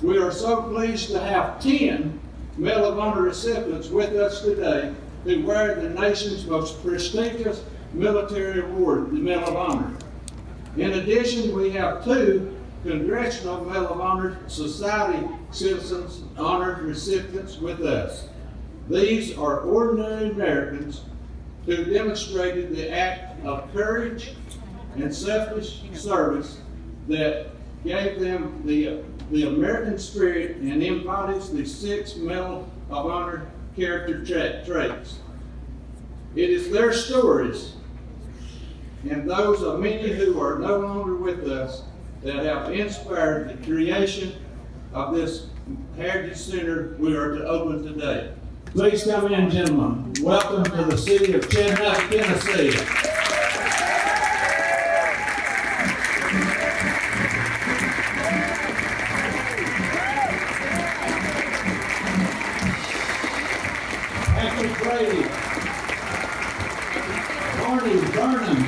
We are so pleased to have 10 Medal of Honor recipients with us today who wear the nation's most prestigious military award, the Medal of Honor. In addition, we have 2 Congressional Medal of Honor Society Citizens Honor recipients with us. These are ordinary Americans who demonstrated the act of courage and selfless service that gave them the American spirit and embodies the 6 Medal of Honor character traits. It is their stories and those of many who are no longer with us that have inspired the creation of this Heritage Center we are to open today. Please come in, gentlemen. Welcome to the city of Chattanooga, Tennessee. Brady, Barney Burnham,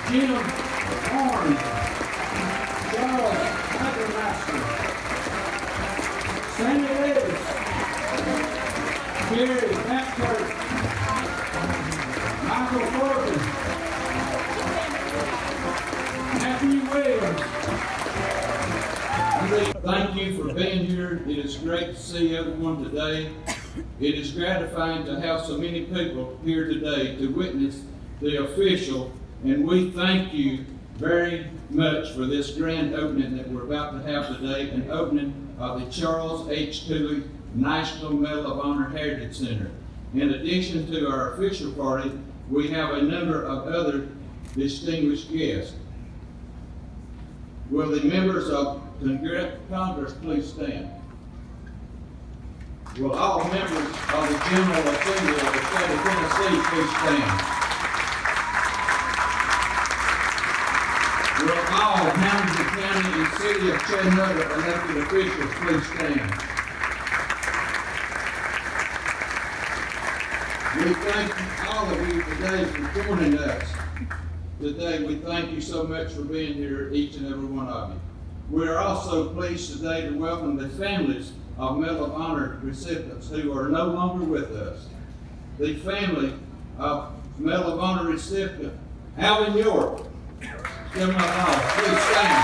Jim Horn, Charles Ackermaster, Sammy Davis, Gary Packard, Michael Corbin, Matthew Williams. Thank you for being here. It is great to see everyone today. It is gratifying to have so many people here today to witness the official, and we thank you very much for this grand opening that we're about to have today, an opening of the Charles H. Coolidge National Medal of Honor Heritage Center. In addition to our official party, we have a number of other distinguished guests. Will the members of Congress please stand? Will all members of the General Assembly of the State of Tennessee please stand? Will all Hamilton County and City of Chattanooga elected officials please stand? We thank all of you today for joining us. Today, we thank you so much for being here, each and every one of you. We are also pleased today to welcome the families of Medal of Honor recipients who are no longer with us. The family of Medal of Honor recipient Alvin York. Give him an applause. Please stand.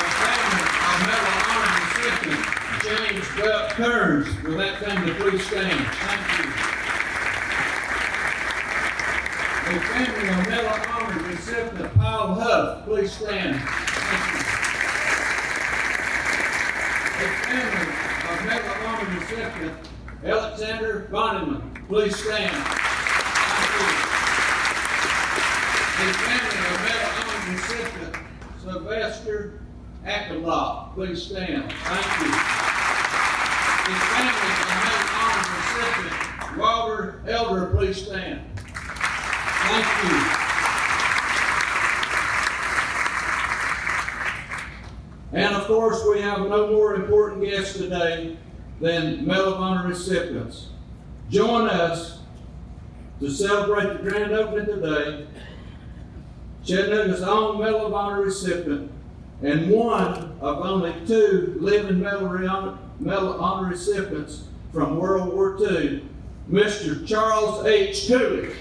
The family of Medal of Honor recipient James Kearns. Will that family please stand? Thank you. The family of Medal of Honor recipient Paul Huff. Please stand. Thank you. The family of Medal of Honor recipient Alexander Bonneman, please stand. Thank you. The family of Medal of Honor recipient Sylvester Akelot, please stand. Thank you. The family of Medal of Honor recipient Robert Elder, please stand. Thank you. And of course, we have no more important guests today than Medal of Honor recipients. Join us to celebrate the grand opening today, Chattanooga's own Medal of Honor recipient, and one of only 2 living Medal of Honor recipients from World War II, Mr. Charles H. Coolidge.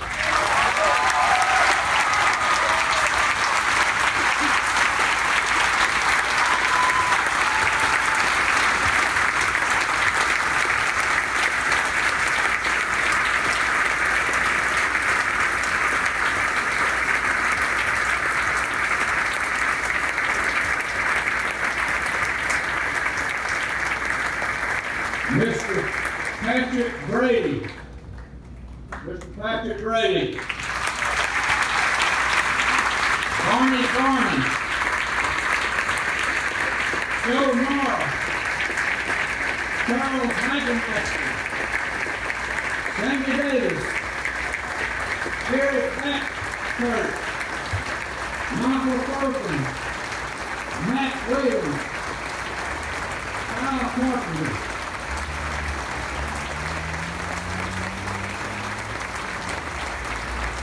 Mr. Patrick Brady. Mr. Patrick Brady. Barney Garman. Joe Morrow. Charles Ackermaster. Sammy Davis. Gary Packard. Michael Corbin. Matt Williams. Kyle Carpenter.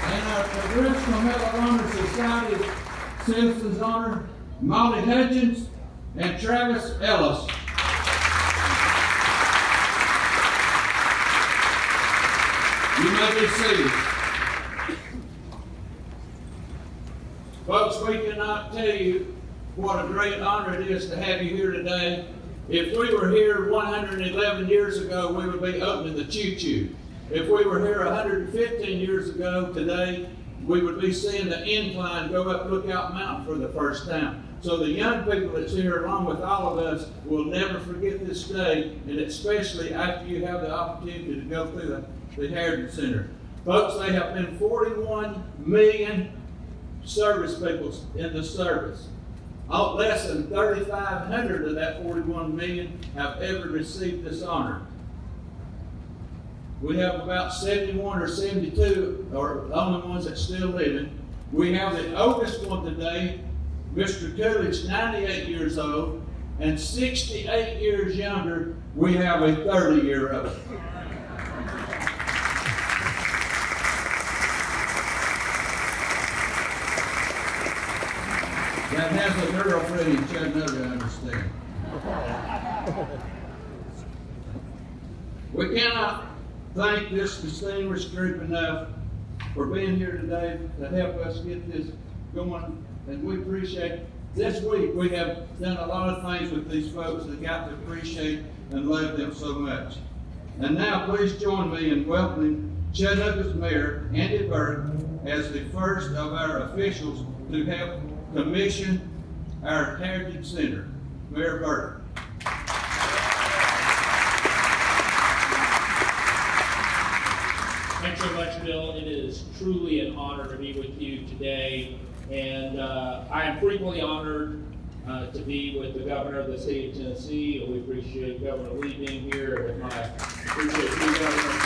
And our Congressional Medal of Honor Society Citizens Honor Molly Hutchins, and Travis Ellis. You may be seated. Folks, we cannot tell you what a great honor it is to have you here today. If we were here 111 years ago, we would be opening the choo-choo. If we were here 115 years ago today, we would be seeing the incline go up Lookout Mountain for the first time. So the young people that's here, along with all of us, will never forget this day, and especially after you have the opportunity to go through the Heritage Center. Folks, they have been 41 million service people in the service. Less than 3,500 of that 41 million have ever received this honor. We have about 71 or 72 are the only ones that still living. We have the oldest one today, Mr. Coolidge, 98 years old, and 68 years younger, we have a 30-year-old. That has a girlfriend in Chattanooga, I understand. We cannot thank this distinguished group enough for being here today to help us get this going, and we appreciate it. This week we have done a lot of things with these folks that got to appreciate and love them so much. And now please join me in welcoming Chattanooga's Mayor Andy Berke as the first of our officials to help commission our Heritage Center. Mayor Berke. Thanks so much, Bill. It is truly an honor to be with you today, and I am frequently honored to be with the governor of the state of Tennessee. We appreciate Governor Lee being here, and I appreciate you, Governor.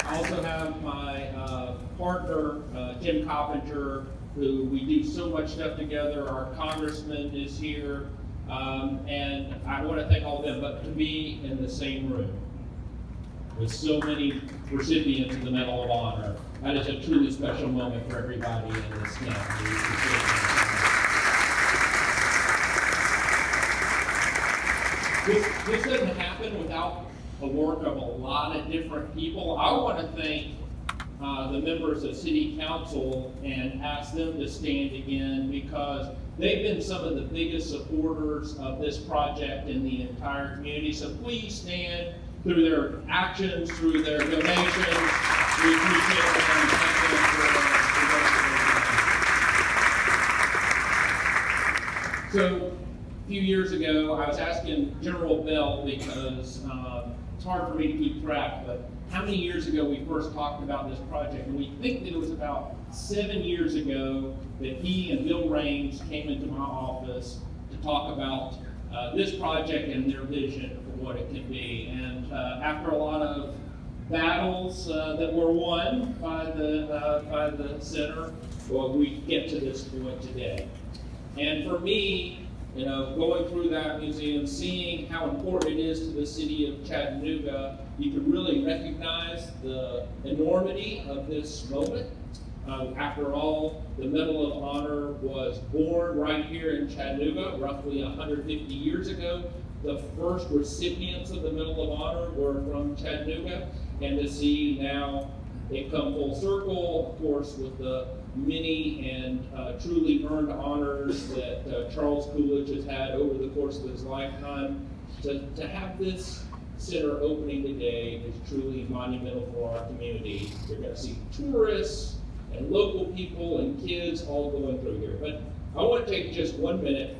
I also have my partner, Jim Coppinger, who we do so much stuff together. Our congressman is here, and I want to thank all of them, but to be in the same room with so many recipients of the Medal of Honor, that is a truly special moment for everybody in this county. This doesn't happen without the work of a lot of different people. I want to thank the members of City Council and ask them to stand again, because they've been some of the biggest supporters of this project in the entire community. So please stand. Through their actions, through their donations, we appreciate them and thank them for So a few years ago, I was asking General Bell, because it's hard for me to keep track, but how many years ago we first talked about this project? And we think that it was about 7 years ago that he and Bill Raines came into my office to talk about this project and their vision for what it can be. And after a lot of battles that were won by the center, well, we get to this point today. And for me, you know, going through that museum, seeing how important it is to the city of Chattanooga, you can really recognize the enormity of this moment. After all, the Medal of Honor was born right here in Chattanooga, roughly 150 years ago. The first recipients of the Medal of Honor were from Chattanooga, and to see now it come full circle, of course, with the many and truly earned honors that Charles Coolidge has had over the course of his lifetime, to have this center opening today is truly monumental for our community. You're going to see tourists and local people and kids all going through here. But I want to take just 1 minute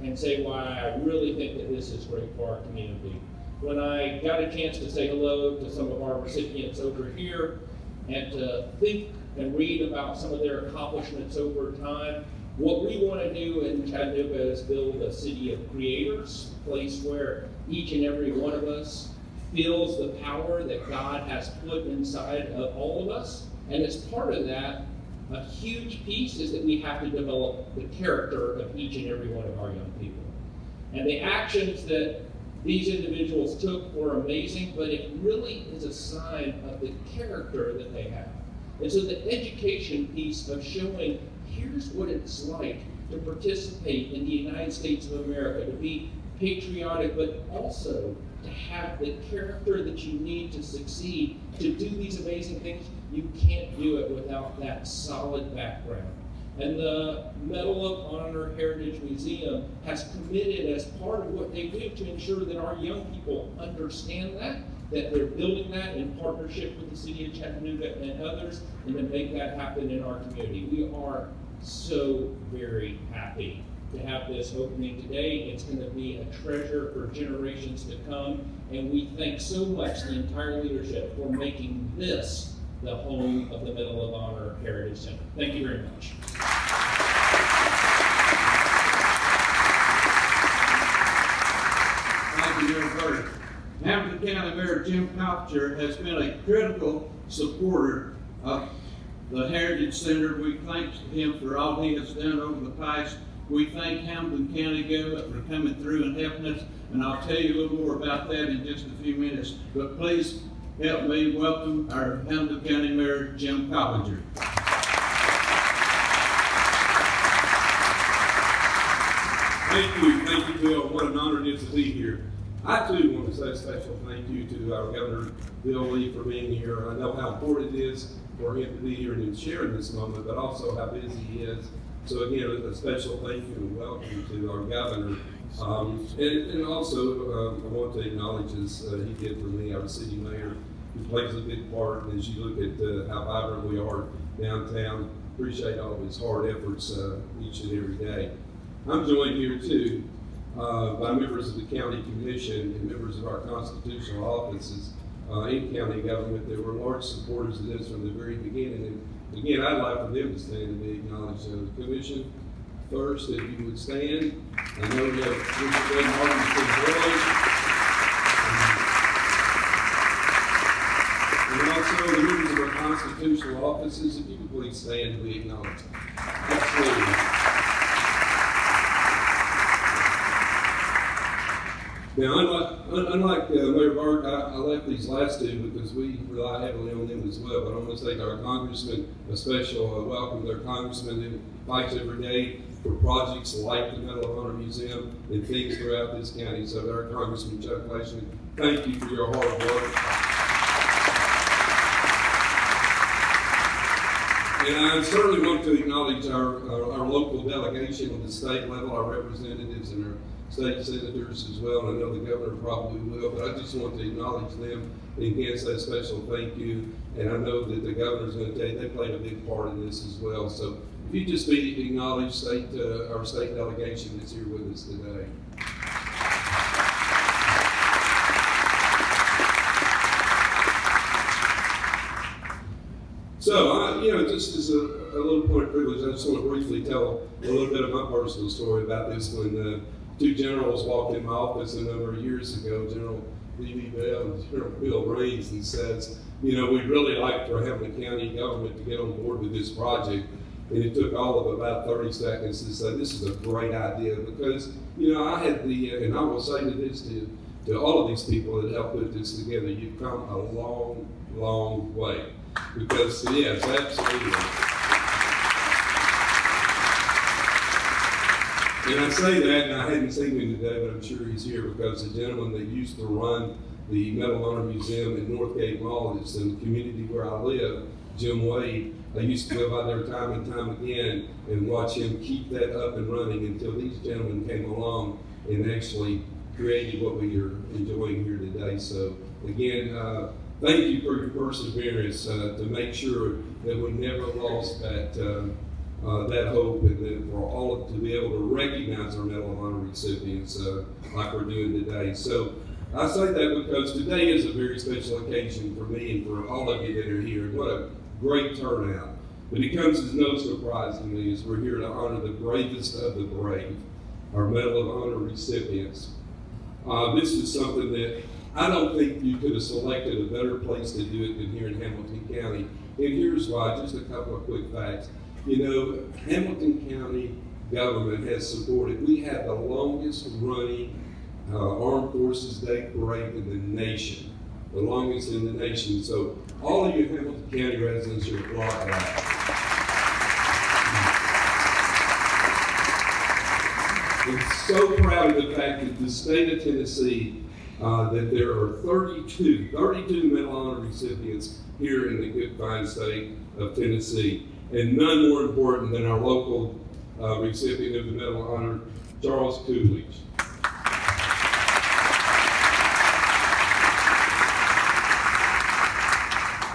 and say why I really think that this is great for our community. When I got a chance to say hello to some of our recipients over here and to think and read about some of their accomplishments over time, what we want to do in Chattanooga is build a city of creators, a place where each and every one of us feels the power that God has put inside of all of us. And as part of that, a huge piece is that we have to develop the character of each and every one of our young people. And the actions that these individuals took were amazing, but it really is a sign of the character that they have. And so the education piece of showing here's what it's like to participate in the United States of America, to be patriotic, but also to have the character that you need to succeed, to do these amazing things. You can't do it without that solid background. And the Medal of Honor Heritage Museum has committed as part of what they do to ensure that our young people understand that they're building that in partnership with the city of Chattanooga and others, and to make that happen in our community. We are so very happy to have this opening today. It's going to be a treasure for generations to come, and we thank so much the entire leadership for making this the home of the Medal of Honor Heritage Center. Thank you very much. Thank you, Mayor Berke. Hamilton County Mayor Jim Coppinger has been a critical supporter of the Heritage Center. We thank him for all he has done over the past. We thank Hamilton County government for coming through and helping us, and I'll tell you a little more about that in just a few minutes. But please help me welcome our Hamilton County Mayor Jim Coppinger. Thank you, Bill. What an honor it is to be here. I too want to say a special thank you to our Governor Bill Lee for being here. I know how important it is for him to be here and sharing this moment, but also how busy he is. So again, a special thank you and welcome to our governor. And also, I want to acknowledge, as he did for me, our city mayor, who plays a big part as you look at how vibrant we are downtown. Appreciate all of his hard efforts each and every day. I'm joined here too by members of the county commission and members of our constitutional offices in county government that were large supporters of this from the very beginning. And again, I'd like for them to stand and be acknowledged. The commission, first, if you would stand. I know we have Richard and also the members of our constitutional offices, if you could please stand and be acknowledged. Absolutely. Now, unlike Mayor Berke, I left these last two because we rely heavily on them as well. But I'm going to take our congressman a special welcome to our congressman who fights every day for projects like the Medal of Honor Museum and things throughout this county. So, our Congressman Chuck Fleischman, thank you for your hard work. And I certainly want to acknowledge our local delegation at the state level, our representatives and our state senators as well, and I know the governor probably will, but I just want to acknowledge them and again say a special thank you. And I know that the governor's going to tell you they played a big part in this as well. So if you just be acknowledged, our state delegation that's here with us today. So, just as a little point of privilege, I just want to briefly tell a little bit of my personal story about this. When two generals walked in my office a number of years ago, General D.B. Bell and General Bill Reeves, and says, we'd really like for Hamilton County government to get on board with this project. And it took all of about 30 seconds to say, this is a great idea, because, I had and I will say this to all of these people that helped put this together, you've come a long, long way. Because, yes, absolutely. And I say that, and I hadn't seen him today, but I'm sure he's here, because the gentleman that used to run the Medal of Honor Museum in Northgate Mall, it's in the community where I live, Jim Wade, I used to go by there time and time again and watch him keep that up and running until these gentlemen came along and actually created what we are enjoying here today. So, again, thank you for your perseverance to make sure that we never lost that hope, and that for all to be able to recognize our Medal of Honor recipients like we're doing today. So I say that because today is a very special occasion for me and for all of you that are here. What a great turnout. But it comes as no surprise to me as we're here to honor the bravest of the brave, our Medal of Honor recipients. This is something that I don't think you could have selected a better place to do it than here in Hamilton County. And here's why, just a couple of quick facts. Hamilton County government has supported, we have the longest running Armed Forces Day Parade in the nation, the longest in the nation. So All of you Hamilton County residents should applaud that. I'm so proud of the fact that the state of Tennessee, that there are 32 Medal of Honor recipients here in the good fine state of Tennessee, and none more important than our local recipient of the Medal of Honor, Charles Coolidge.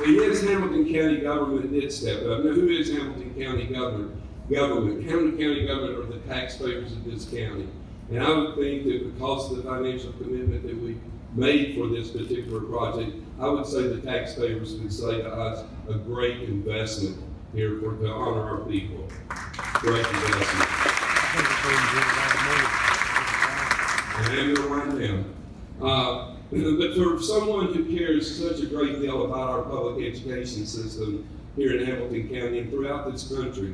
He is Hamilton County government did step up. Now, who is Hamilton County government? Hamilton County government are the taxpayers of this county. And I would think that because of the financial commitment that we made for this particular project, I would say the taxpayers would say to us, a great investment here to honor our people. Great investment. And I'm going to wind down. But for someone who cares such a great deal about our public education system here in Hamilton County and throughout this country,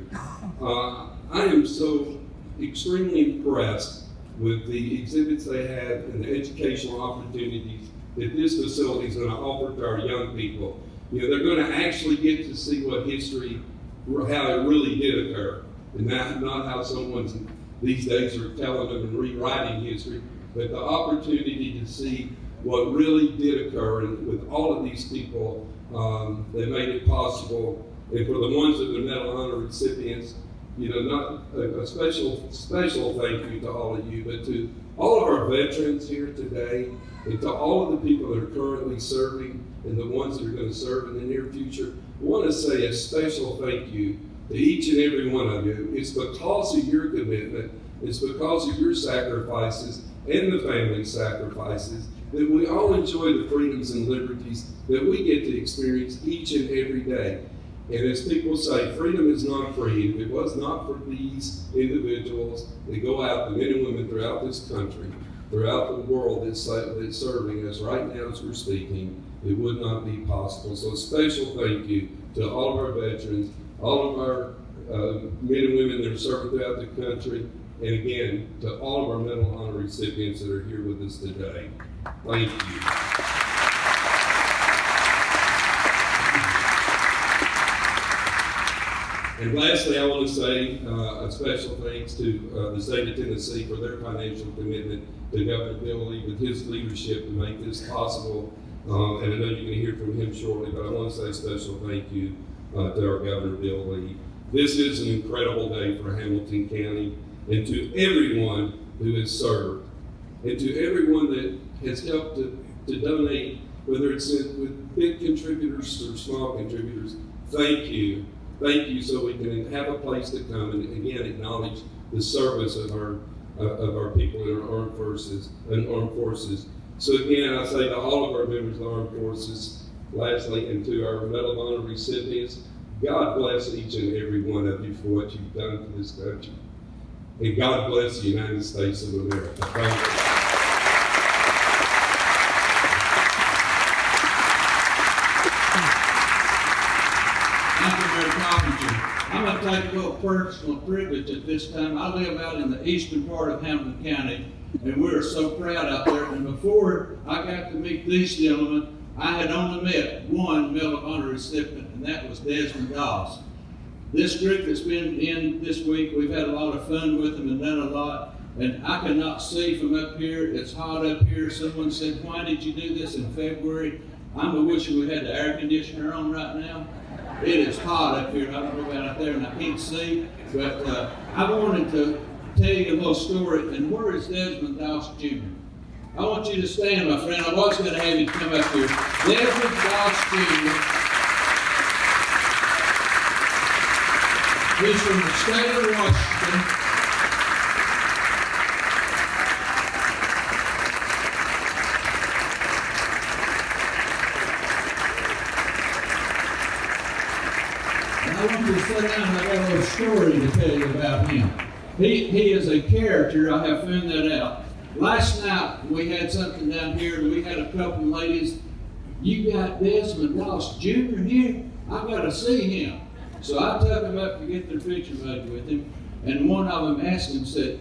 I am so extremely impressed with the exhibits they have and the educational opportunities that this facility is going to offer to our young people. You know, they're going to actually get to see what history, how it really did occur, and not how someone's these days are telling them and rewriting history, but the opportunity to see what really did occur, and with all of these people that made it possible, and for the ones that are Medal of Honor recipients, you know, not a special thank you to all of you, but to all of our veterans here today, and to all of the people that are currently serving, and the ones that are going to serve in the near future. I want to say a special thank you to each and every one of you. It's because of your commitment, it's because of your sacrifices and the family sacrifices that we all enjoy the freedoms and liberties that we get to experience each and every day. And as people say, freedom is not free. If it was not for these individuals that go out, the men and women throughout this country, throughout the world that's serving us right now as we're speaking, it would not be possible. So a special thank you to all of our veterans, all of our men and women that are serving throughout the country, and again, to all of our Medal of Honor recipients that are here with us today. Thank you. And lastly, I want to say a special thanks to the state of Tennessee for their financial commitment to Governor Bill Lee with his leadership to make this possible. And I know you're going to hear from him shortly, but I want to say a special thank you to our Governor Bill Lee. This is an incredible day for Hamilton County, and to everyone who has served, and to everyone that has helped to donate, whether it's with big contributors or small contributors. Thank you. Thank you, so we can have a place to come and again acknowledge the service of our people in our armed forces. So again, I say to all of our members of the armed forces, lastly, and to our Medal of Honor recipients, God bless each and every one of you for what you've done for this country. And God bless the United States of America. Thank you. I'm going to take a little personal privilege at this time. I live out in the eastern part of Hamilton County, and we're so proud out there. And before I got to meet these gentlemen, I had only met one Medal of Honor recipient, and that was Desmond Doss. This group that's been in this week, we've had a lot of fun with them and done a lot. And I cannot see from up here. It's hot up here. Someone said, "Why did you do this in February?" I'm wishing we had the air conditioner on right now. It is hot up here. I don't know about out there, and I can't see. But I wanted to tell you a little story. And where is Desmond Doss Jr.? I want you to stand, my friend. I was going to have you come up here. Desmond Doss Jr. He's from the state of Washington. I want you to sit down, and I got a little story to tell you about him. He is a character. I have found that out. Last night we had something down here, and we had a couple of ladies. "You got Desmond Doss Jr. here? I've got to see him." So I took them up to get their picture made with him, and one of them asked him, said,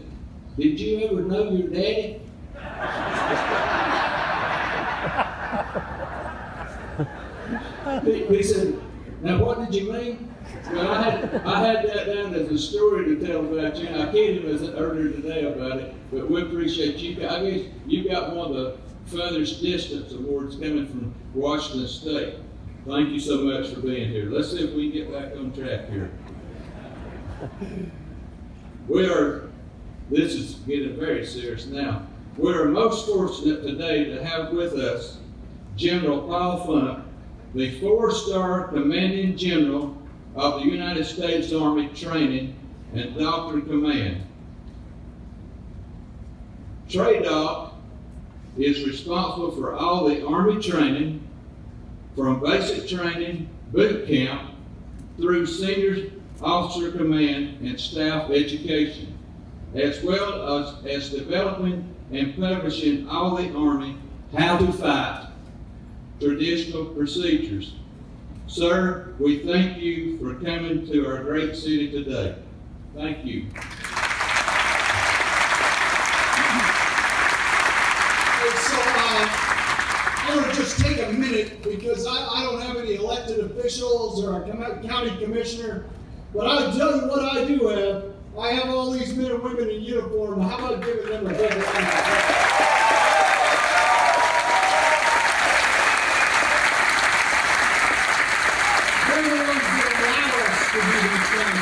"Did you ever know your daddy?" He said, now what did you mean? Well, I had that down as a story to tell about you, and I kidded him earlier today about it, but we appreciate you. I guess you got one of the furthest distance awards coming from Washington State. Thank you so much for being here. Let's see if we can get back on track here. This is getting very serious now. We are most fortunate today to have with us General Paul Funk, the 4-star Commanding General of the United States Army Training and Doctrine Command. TRADOC is responsible for all the Army training, from basic training, boot camp, through senior officer command and staff education, as well as developing and publishing all the Army how to fight traditional procedures. Sir, we thank you for coming to our great city today. Thank you. I want to just take a minute because I don't have any elected officials or a county commissioner, but I'll tell you what I do have. I have all these men and women in uniform. How about giving them a big round of applause? They're the ones that allow us to do these things.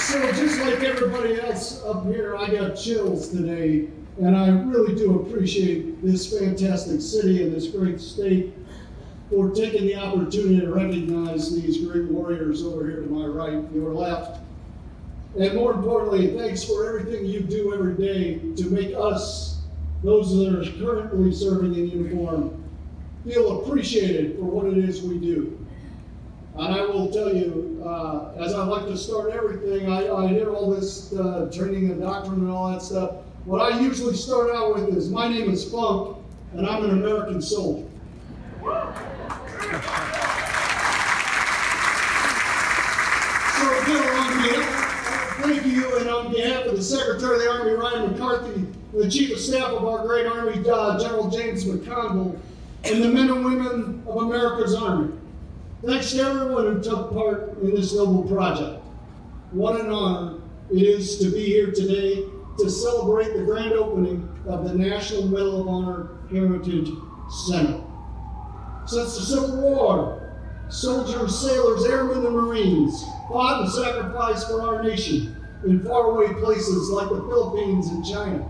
So just like everybody else up here, I got chills today, and I really do appreciate this fantastic city and this great state for taking the opportunity to recognize these great warriors over here to my right, your left. And more importantly, thanks for everything you do every day to make us, those that are currently serving in uniform, feel appreciated for what it is we do. And I will tell you, as I like to start everything, I hear all this training and doctrine and all that stuff. What I usually start out with is, my name is Funk, and I'm an American soldier. So again, thank you, and on behalf of the Secretary of the Army, Ryan McCarthy, the Chief of Staff of our great Army, General James McConville, and the men and women of America's Army, thanks to everyone who took part in this noble project. What an honor it is to be here today to celebrate the grand opening of the National Medal of Honor Heritage Center. Since the Civil War, soldiers, sailors, airmen, and Marines fought and sacrificed for our nation in faraway places like the Philippines and China,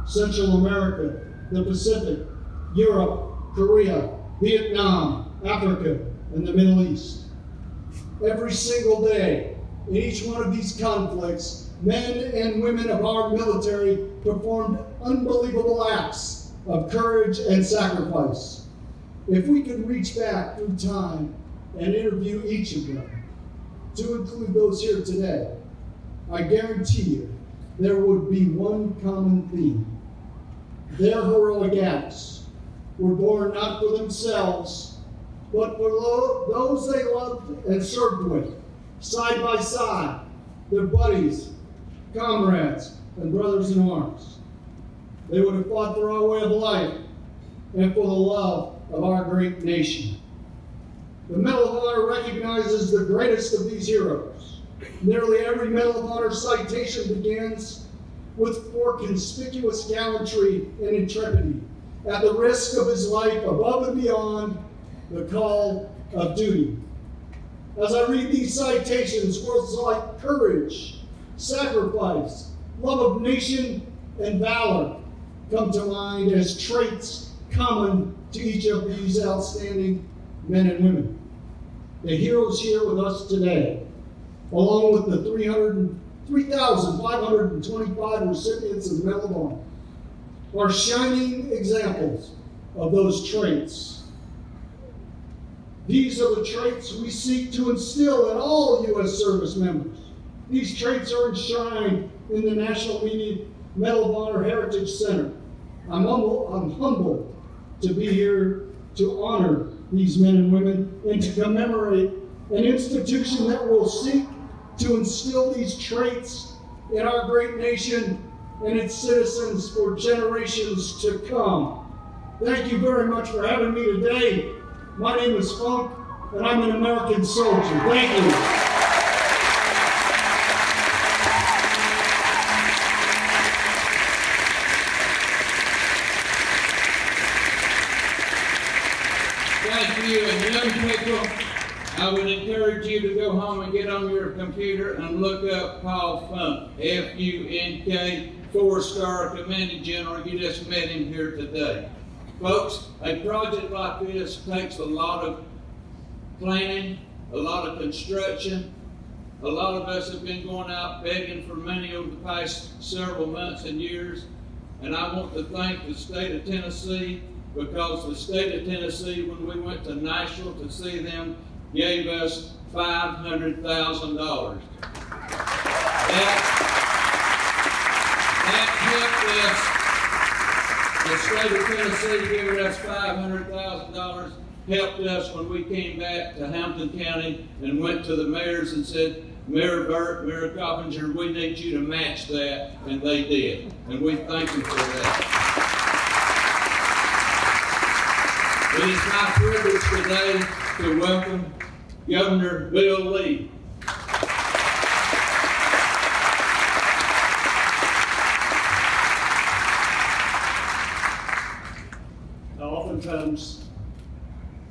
Central America, the Pacific, Europe, Korea, Vietnam, Africa, and the Middle East. Every single day, in each one of these conflicts, men and women of our military performed unbelievable acts of courage and sacrifice. If we could reach back through time and interview each of them, to include those here today, I guarantee you there would be one common theme. Their heroic acts were born not for themselves, but for those they loved and served with, side by side, their buddies, comrades, and brothers in arms. They would have fought for our way of life and for the love of our great nation. The Medal of Honor recognizes the greatest of these heroes. Nearly every Medal of Honor citation begins with for conspicuous gallantry and intrepidity, at the risk of his life above and beyond the call of duty. As I read these citations, words like courage, sacrifice, love of nation, and valor come to mind as traits common to each of these outstanding men and women. The heroes here with us today, along with the 3,525 recipients of the Medal of Honor, are shining examples of those traits. These are the traits we seek to instill in all U.S. service members. These traits are enshrined in the National Medal of Honor Heritage Center. I'm humbled to be here to honor these men and women and to commemorate an institution that will seek to instill these traits in our great nation and its citizens for generations to come. Thank you very much for having me today. My name is Funk, and I'm an American soldier. Thank you. Thank you, and young people, I would encourage you to go home and get on your computer and look up Paul Funk, F-U-N-K, 4-star Commanding General. You just met him here today. Folks, a project like this takes a lot of planning, a lot of construction. A lot of us have been going out begging for money over the past several months and years. And I want to thank the state of Tennessee, because the state of Tennessee, when we went to Nashville to see them, gave us $500,000. That helped us. The state of Tennessee giving us $500,000 helped us when we came back to Hampton County and went to the mayors and said, Mayor Berke, Mayor Coppinger, we need you to match that, and they did. And we thank you for that. It is my privilege today to welcome Governor Bill Lee. I oftentimes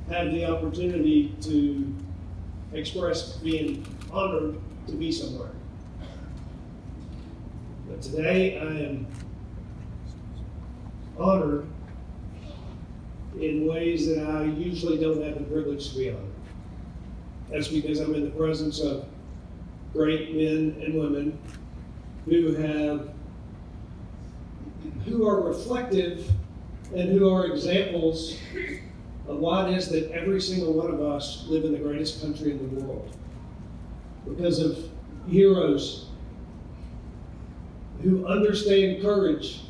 have the opportunity to express being honored to be somewhere. But today I am honored in ways that I usually don't have the privilege to be honored. That's because I'm in the presence of great men and women who are reflective and who are examples of why it is that every single one of us live in the greatest country in the world. Because of heroes who understand courage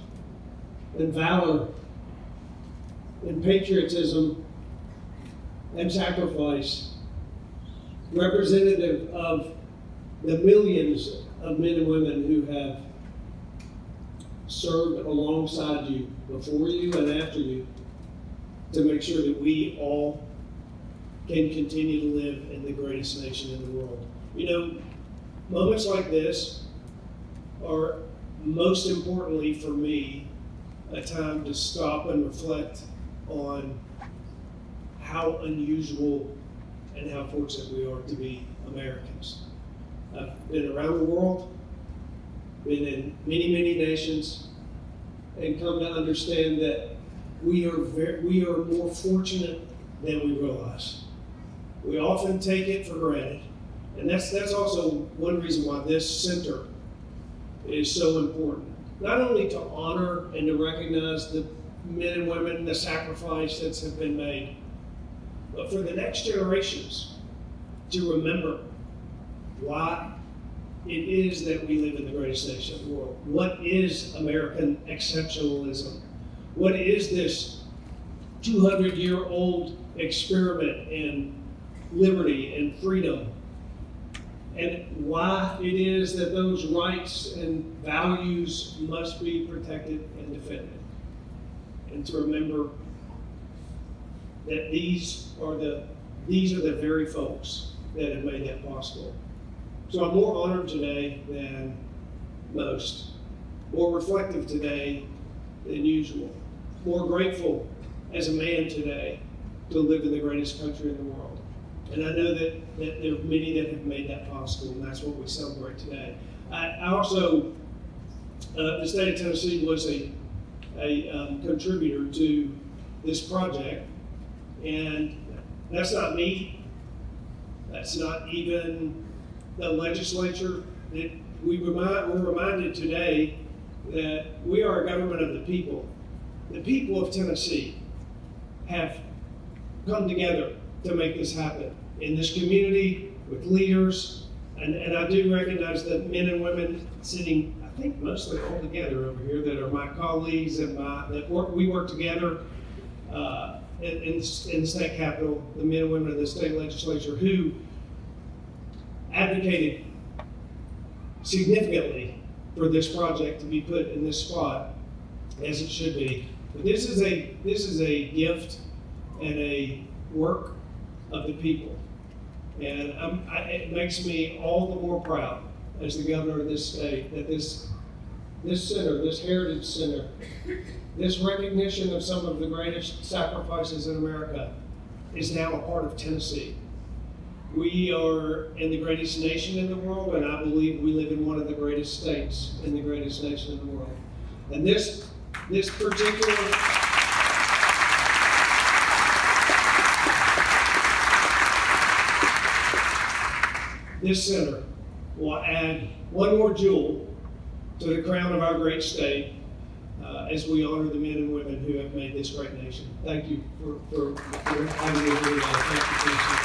and valor and patriotism and sacrifice, representative of the millions of men and women who have served alongside you, before you and after you, to make sure that we all can continue to live in the greatest nation in the world. You know, moments like this are, most importantly for me, a time to stop and reflect on how unusual and how fortunate we are to be Americans. I've been around the world, been in many, many nations, and come to understand that we are more fortunate than we realize. We often take it for granted, and that's also one reason why this center is so important. Not only to honor and to recognize the men and women, the sacrifice that's have been made, but for the next generations to remember why it is that we live in the greatest nation in the world. What is American exceptionalism? What is this 200-year-old experiment in liberty and freedom? And why it is that those rights and values must be protected and defended. And to remember that these are the very folks that have made that possible. So I'm more honored today than most, more reflective today than usual, more grateful as a man today to live in the greatest country in the world. And I know that there are many that have made that possible, and that's what we celebrate today. I also, the state of Tennessee was a contributor to this project, and that's not me. That's not even the legislature. We're reminded today that we are a government of the people. The people of Tennessee have come together to make this happen in this community with leaders, and I do recognize the men and women sitting, I think mostly all together over here, that are my colleagues and we work together in the state capitol, the men and women of the state legislature who advocated significantly for this project to be put in this spot, as it should be. But this is a gift and a work of the people. And it makes me all the more proud as the governor of this state that this center, this heritage center, this recognition of some of the greatest sacrifices in America is now a part of Tennessee. We are in the greatest nation in the world, and I believe we live in one of the greatest states in the greatest nation in the world. And this particular this center will add one more jewel to the crown of our great state as we honor the men and women who have made this great nation. Thank you for having me here today. Thank you, Commissioner.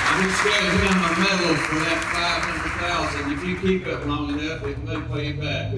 I just gave him a medal for that 500,000. If you keep it long enough, it may pay you back.